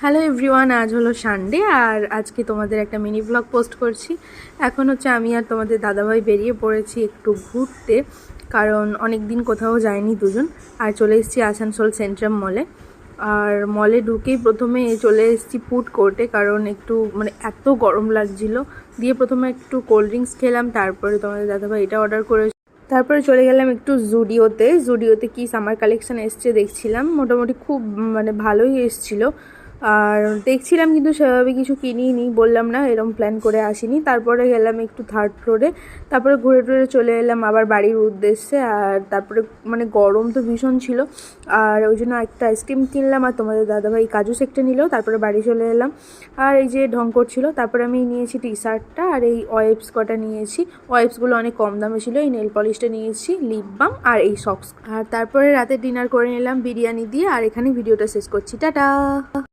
Hello everyone, আজ হলো Sunday আর আজকে তোমাদের একটা মিনি ব্লগ পোস্ট করছি। এখন হচ্ছে আমি আর তোমাদের দাদাভাই বেরিয়ে পড়েছি একটু ঘুরতে, কারণ অনেক দিন কোথাও যায়নি দুজন। আর চলে এসেছি আসানসোল সেন্ট্রাম মলে। আর মলে ঢুকেই প্রথমে চলে এসেছি ফুড কোর্টে, কারণ একটু এত গরম লাগছিল। দিয়ে প্রথমে একটু কোল্ড ড্রিঙ্কস খেলাম, তারপরে তোমাদের দাদাভাই এটা অর্ডার করে তারপরে চলে গেলাম একটু জুডিওতে কি সামার কালেকশন এসছে দেখছিলাম। মোটামুটি খুব ভালোই এসছিলো। আর দেখছিলাম কিন্তু সেভাবে কিছু কিনিনি, বললাম না এরকম প্ল্যান করে আসিনি। তারপরে গেলাম একটু থার্ড ফ্লোরে, তারপরে ঘুরে টুরে চলে এলাম আবার বাড়ির উদ্দেশ্যে। আর তারপরে গরম তো ভীষণ ছিল, আর ওই জন্য একটা আইসক্রিম কিনলাম, আর তোমাদের দাদাভাই কাজু সেকটা নিল। তারপরে বাড়ি চলে এলাম, আর এই যে ঢং করছিল। তারপরে আমি নিয়েছি টি শার্টটা আর এই ওয়েবস কটা নিয়েছি। ওয়েবসগুলো অনেক কম দামে ছিল। এই নেল পলিশটা নিয়েছি, লিপ বাম আর এই সক্স। আর তারপরে রাতে ডিনার করে নিলাম বিরিয়ানি দিয়ে। আর এখানে ভিডিওটা শেষ করছি, টাটা।